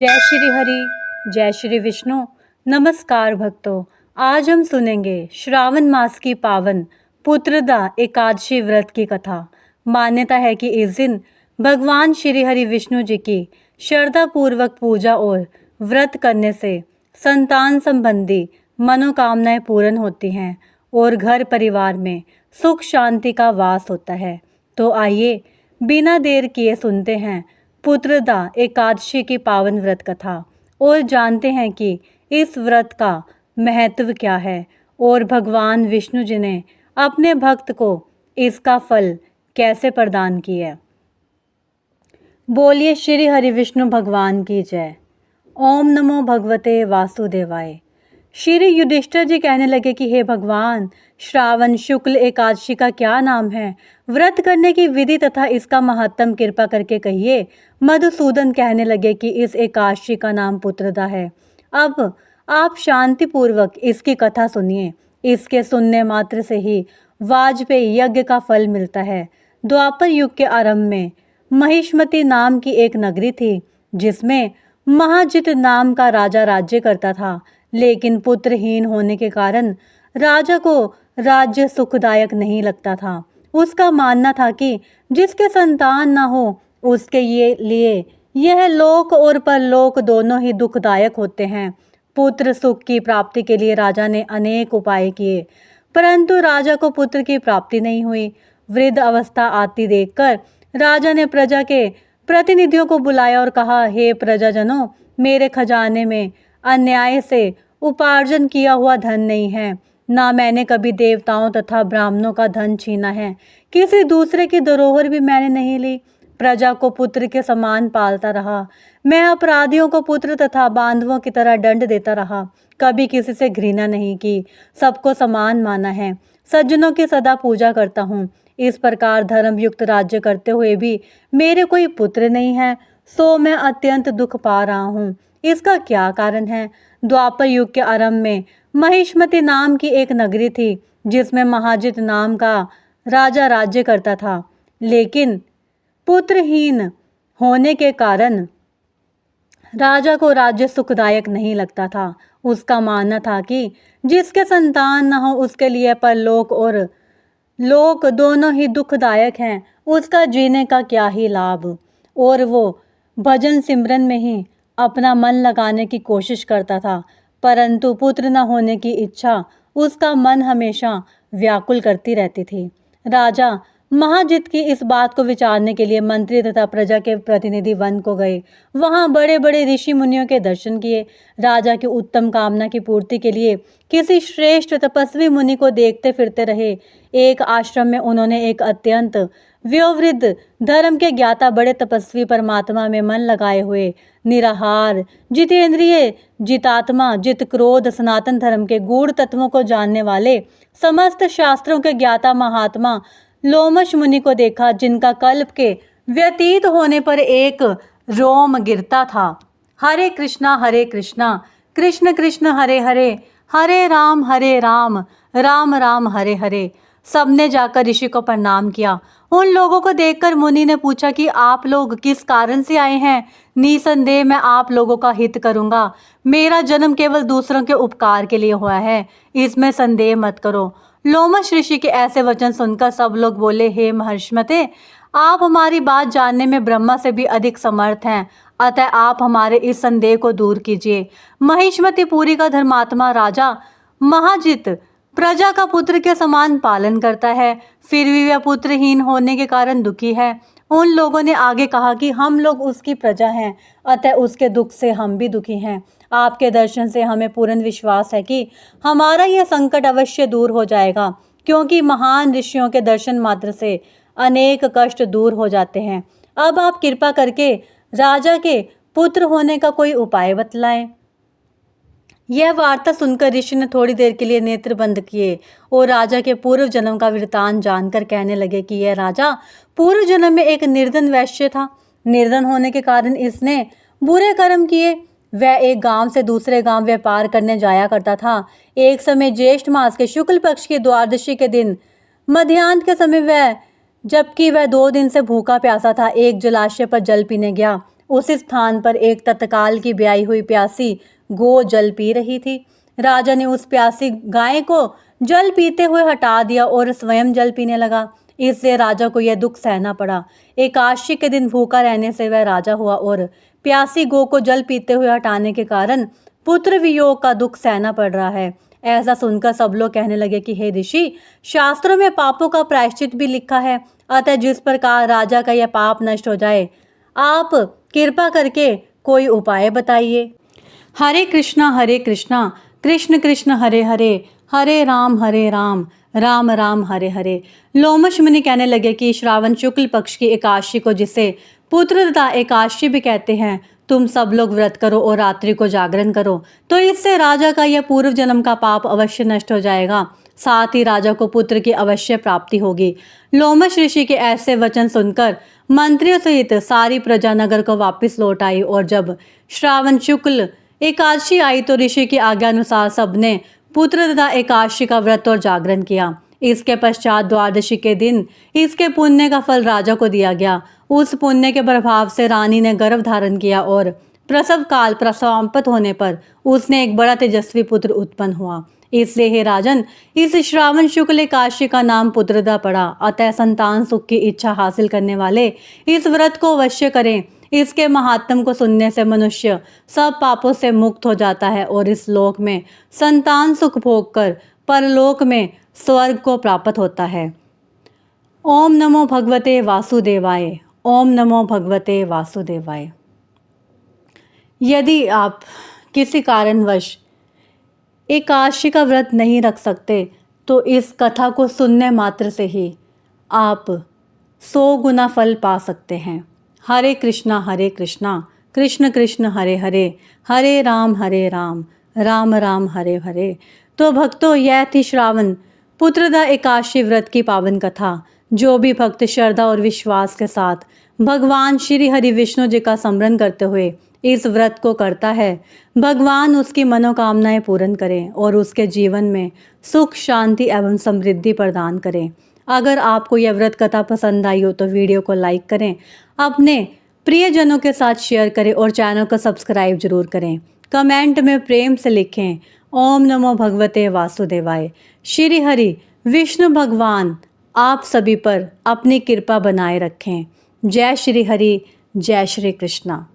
जय श्री हरि, जय श्री विष्णु। नमस्कार भक्तों। आज हम सुनेंगे श्रावण मास की पावन पुत्रदा एकादशी व्रत की कथा। मान्यता है कि इस दिन भगवान श्री हरि विष्णु जी की श्रद्धा पूर्वक पूजा और व्रत करने से संतान संबंधी मनोकामनाएं पूर्ण होती हैं और घर परिवार में सुख शांति का वास होता है। तो आइए बिना देर किए सुनते हैं पुत्रदा एकादशी की पावन व्रत कथा और जानते हैं कि इस व्रत का महत्व क्या है और भगवान विष्णु जी ने अपने भक्त को इसका फल कैसे प्रदान किया। बोलिए श्री हरि विष्णु भगवान की जय। ओम नमो भगवते वासुदेवाय। श्री युधिष्ठिर जी कहने लगे कि हे भगवान, श्रावण शुक्ल एकादशी का क्या नाम है, व्रत करने की विधि तथा इसका महत्तम कृपा करके कहिए। मधुसूदन कहने लगे कि इस एकादशी का नाम पुत्रदा है। अब आप शांति पूर्वक इसकी कथा सुनिए। इसके सुनने मात्र से ही वाजपेयी यज्ञ का फल मिलता है। द्वापर युग के आरंभ में महिष्मती नाम की एक नगरी थी जिसमें महाजित नाम का राजा राज्य करता था, लेकिन पुत्रहीन होने के कारण राजा को राज्य सुखदायक नहीं लगता था। उसका मानना था कि जिसके संतान न हो उसके लिए यह लोक और परलोक दोनों ही दुखदायक होते हैं। पुत्र सुख की प्राप्ति के लिए राजा ने अनेक उपाय किए, परंतु राजा को पुत्र की प्राप्ति नहीं हुई। वृद्ध अवस्था आती देखकर राजा ने प्रजा के प्रतिनिधियों को बुलाया और कहा, हे प्रजाजनों, मेरे खजाने में अन्याय से उपार्जन किया हुआ धन नहीं है, ना मैंने कभी देवताओं तथा ब्राह्मणों का धन छीना है, किसी दूसरे की धरोहर भी मैंने नहीं ली। प्रजा को पुत्र के समान पालता रहा। मैं अपराधियों को पुत्र तथा बांधवों की तरह दंड देता रहा। कभी किसी से घृणा नहीं की, सबको समान माना है। सज्जनों की सदा पूजा करता हूँ। इस प्रकार धर्मयुक्त राज्य करते हुए भी मेरे कोई पुत्र नहीं है, सो मैं अत्यंत दुख पा रहा हूँ। इसका क्या कारण है? द्वापर युग के आरंभ में महिष्मती नाम की एक नगरी थी जिसमें महाजित नाम का राजा राज्य करता था, लेकिन पुत्रहीन होने के कारण राजा को राज्य सुखदायक नहीं लगता था। उसका मानना था कि जिसके संतान न हो उसके लिए परलोक और लोक दोनों ही दुखदायक हैं, उसका जीने का क्या ही लाभ। और वो भजन सिमरन में ही अपना मन लगाने की कोशिश करता था, परंतु पुत्र न होने की इच्छा उसका मन हमेशा व्याकुल करती रहती थी। राजा महाजित की इस बात को विचारने के लिए मंत्री तथा प्रजा के प्रतिनिधि वन को गए। वहां बड़े बड़े ऋषि मुनियों के दर्शन किए। राजा की उत्तम कामना की पूर्ति के लिए किसी श्रेष्ठ तपस्वी मुनि को देखते फिरते रहे। एक आश्रम में उन्होंने एक अत्यंत वयोवृद्ध धर्म के ज्ञाता बड़े तपस्वी परमात्मा में मन लगाए हुए निराहार जितेंद्रिय जितात्मा जित क्रोध सनातन धर्म के गूढ़ तत्वों को जानने वाले समस्त शास्त्रों के ज्ञाता महात्मा लोमश मुनि को देखा, जिनका कल्प के व्यतीत होने पर एक रोम गिरता था। हरे कृष्णा कृष्ण कृष्ण हरे हरे, हरे राम राम राम हरे हरे। सबने जाकर ऋषि को प्रणाम किया। उन लोगों को देखकर मुनि ने पूछा कि आप लोग किस कारण से आए हैं? निसंदेह मैं आप लोगों का हित करूंगा। मेरा जन्म केवल दूसरों के उपकार के लिए हुआ है, इसमें संदेह मत करो। लोमश ऋषि के ऐसे वचन सुनकर सब लोग बोले, हे महिष्मते, आप हमारी बात जानने में ब्रह्मा से भी अधिक समर्थ हैं, अतः आप हमारे इस संदेह को दूर कीजिए। महिष्मती पुरी का धर्मात्मा राजा महाजित प्रजा का पुत्र के समान पालन करता है, फिर भी वह पुत्रहीन होने के कारण दुखी है। उन लोगों ने आगे कहा कि हम लोग उसकी प्रजा हैं, अतः उसके दुख से हम भी दुखी हैं। आपके दर्शन से हमें पूर्ण विश्वास है कि हमारा यह संकट अवश्य दूर हो जाएगा, क्योंकि महान ऋषियों के दर्शन मात्र से अनेक कष्ट दूर हो जाते हैं। अब आप कृपा करके राजा के पुत्र होने का कोई उपाय बतलाएं। यह वार्ता सुनकर ऋषि ने थोड़ी देर के लिए नेत्र बंद किए और राजा के पूर्व जन्म का वृतांत जानकर कहने लगे कि यह राजा पूर्व जन्म में एक निर्धन वैश्य था। निर्धन होने के कारण इसने बुरे कर्म किए। वह एक गांव से दूसरे गांव व्यापार करने जाया करता था। एक समय ज्येष्ठ मास के शुक्ल पक्ष की द्वादशी के दिन मध्याह्न के समय जबकि वह 2 दिन से भूखा प्यासा था, एक जलाशय पर जल पीने गया। उस स्थान पर एक तत्काल की ब्याई हुई प्यासी गो जल पी रही थी। राजा ने उस प्यासी गाय को जल पीते हुए हटा दिया और स्वयं जल पीने लगा। इससे राजा को यह दुख सहना पड़ा। एकादशी के दिन भूखा रहने से वह राजा हुआ और प्यासी गो को जल पीते हुए हटाने के कारण पुत्र वियोग का दुख सहना पड़ रहा है। ऐसा सुनकर सब लोग कहने लगे कि हे ऋषि, शास्त्रों में पापों का प्रायश्चित भी लिखा है, अतः जिस प्रकार राजा का यह पाप नष्ट हो जाए, आप कृपा करके कोई उपाय बताइए। हरे कृष्णा कृष्ण कृष्ण हरे हरे, हरे राम राम राम हरे हरे। लोमश मुनि कहने लगे कि श्रावण शुक्ल पक्ष की एकादशी को, जिसे पुत्रदा एकादशी भी कहते हैं, तुम सब लोग व्रत करो और रात्रि को जागरण करो, तो इससे राजा का यह पूर्व जन्म का पाप अवश्य नष्ट हो जाएगा, साथ ही राजा को पुत्र की अवश्य प्राप्ति होगी। लोमश ऋषि के ऐसे वचन सुनकर मंत्रियों सहित सारी प्रजा नगर को वापस लौट आई और जब श्रावण शुक्ल एकादशी आई तो ऋषि की आज्ञा अनुसार सबने पुत्रदा एकादशी का व्रत और जागरण किया। इसके पश्चात द्वादशी के दिन इसके पुण्य का फल राजा को दिया गया। उस पुण्य के प्रभाव से रानी ने गर्भ धारण किया और प्रसव काल प्रसवांपत होने पर उसने एक बड़ा तेजस्वी पुत्र उत्पन्न हुआ। इसलिए हे राजन, इस श्रावण शुक्ल एकादशी का नाम पुत्रदा पड़ा। अतः संतान सुख की इच्छा हासिल करने वाले इस व्रत को अवश्य करें। इसके महात्म को सुनने से मनुष्य सब पापों से मुक्त हो जाता है और इस लोक में संतान सुख भोग कर परलोक में स्वर्ग को प्राप्त होता है। ओम नमो भगवते वासुदेवाय। ओम नमो भगवते वासुदेवाय। यदि आप किसी कारणवश एकादशी का व्रत नहीं रख सकते तो इस कथा को सुनने मात्र से ही आप 100 गुना फल पा सकते हैं। हरे कृष्णा कृष्ण कृष्ण हरे हरे, हरे राम राम राम हरे हरे। तो भक्तों, यह थी श्रावण पुत्रदा एकादशी व्रत की पावन कथा। जो भी भक्त श्रद्धा और विश्वास के साथ भगवान श्री हरि विष्णु जी का स्मरण करते हुए इस व्रत को करता है, भगवान उसकी मनोकामनाएं पूर्ण करें और उसके जीवन में सुख, शांति एवं समृद्धि प्रदान करें। अगर आपको यह व्रत कथा पसंद आई हो तो वीडियो को लाइक करें, अपने प्रियजनों के साथ शेयर करें और चैनल को सब्सक्राइब जरूर करें। कमेंट में प्रेम से लिखें ओम नमो भगवते वासुदेवाय। श्री हरि विष्णु भगवान आप सभी पर अपनी कृपा बनाए रखें। जय श्री हरि, जय श्री कृष्णा।